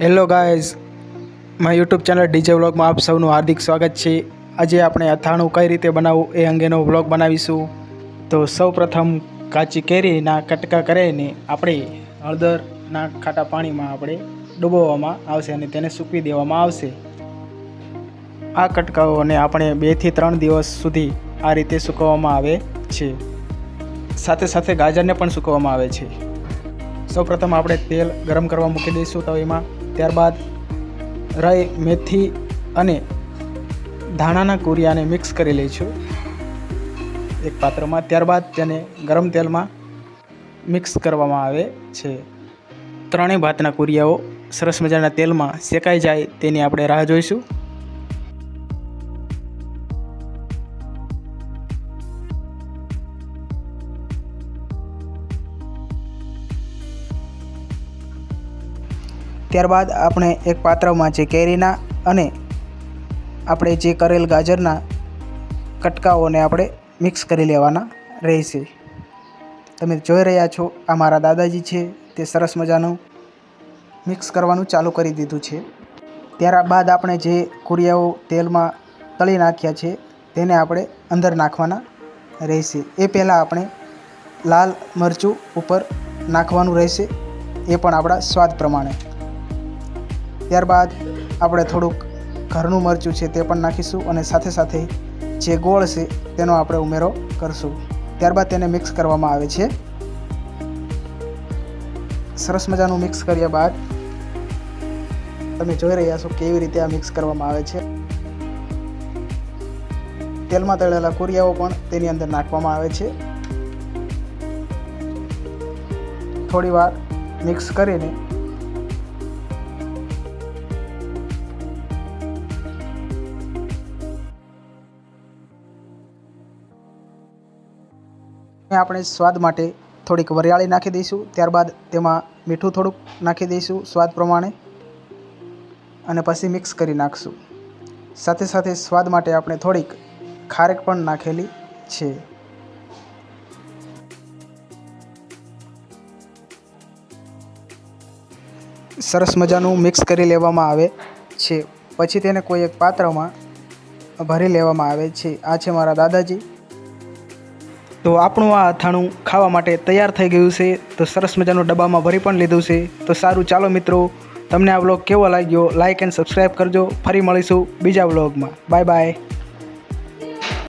Hello guys, મારી YouTube channel DJ વ્લોગમાં આપ સૌનું હાર્દિક સ્વાગત છે। આજે આપણે અથાણું કઈ રીતે બનાવવું એ અંગેનો વ્લોગ બનાવીશું। તો સૌપ્રથમ કાચી કેરીના કટકા કરીને આપણે હળદરના ખાટા પાણીમાં આપણે ડૂબોવવામાં આવશે અને તેને સૂકવી દેવામાં આવશે। આ કટકાઓને આપણે 2 થી 3 દિવસ સુધી આ રીતે સૂકવવામાં આવે છે। સાથે સાથે ગાજરને પણ સૂકવવામાં આવે છે। સૌપ્રથમ આપણે તેલ ગરમ કરવા મૂકી દઈશું તવીમાં। ત્યારબાદ રાઈ, મેથી અને ધાણાના કુરિયાને મિક્સ કરી લઈશું એક પાત્રમાં। ત્યારબાદ તેને ગરમ તેલમાં મિક્સ કરવામાં આવે છે। ત્રણેય ભાતના કુરિયાઓ સરસ મજાના તેલમાં શેકાઈ જાય તેની આપણે રાહ જોઈશું। ત્યારબાદ આપણે એક પાત્રમાં જે કેરીના અને આપણે જે કરેલ ગાજરના કટકાઓને આપણે મિક્સ કરી લેવાના રહેશે। તમે જોઈ રહ્યા છો, આ મારા દાદાજી છે, તે સરસ મજાનું મિક્સ કરવાનું ચાલુ કરી દીધું છે। ત્યારબાદ આપણે જે કુરિયાઓ તેલમાં તળી નાખ્યા છે તેને આપણે અંદર નાખવાના રહેશે। એ પહેલાં આપણે લાલ મરચું ઉપર નાખવાનું રહેશે, એ પણ આપણા સ્વાદ પ્રમાણે। ત્યારબાદ આપણે થોડુંક ઘરનું મરચું છે તે પણ નાખીશું અને સાથે સાથે જે ગોળ છે તેનો આપણે ઉમેરો કરશું। ત્યારબાદ તેને મિક્સ કરવામાં આવે છે। સરસ મજાનું મિક્સ કર્યા બાદ તમે જોઈ રહ્યા છો કેવી રીતે આ મિક્સ કરવામાં આવે છે। તેલમાં તળેલા કુરિયાઓ પણ તેની અંદર નાખવામાં આવે છે। થોડી વાર મિક્સ કરીને આપણે સ્વાદ માટે થોડીક વરિયાળી નાખી દઈશું। ત્યારબાદ તેમાં મીઠું થોડુંક નાખી દઈશું સ્વાદ પ્રમાણે અને પછી મિક્સ કરી નાખશું। સાથે સાથે સ્વાદ માટે આપણે થોડીક ખારેક પણ નાખેલી છે। સરસ મજાનું મિક્સ કરી લેવામાં આવે છે। પછી તેને કોઈ એક પાત્રમાં ભરી લેવામાં આવે છે। આ છે મારા દાદાજી। તો આપણું આ અથાણું ખાવા માટે તૈયાર થઈ ગયું છે। તો સરસ મજાનું ડબ્બામાં ભરી પણ લીધું છે। તો સારું, ચાલો મિત્રો, તમને આ વ્લોગ કેવો લાગ્યો લાઇક એન્ડ સબસ્ક્રાઈબ કરજો। ફરી મળીશું બીજા વ્લોગમાં। Bye bye.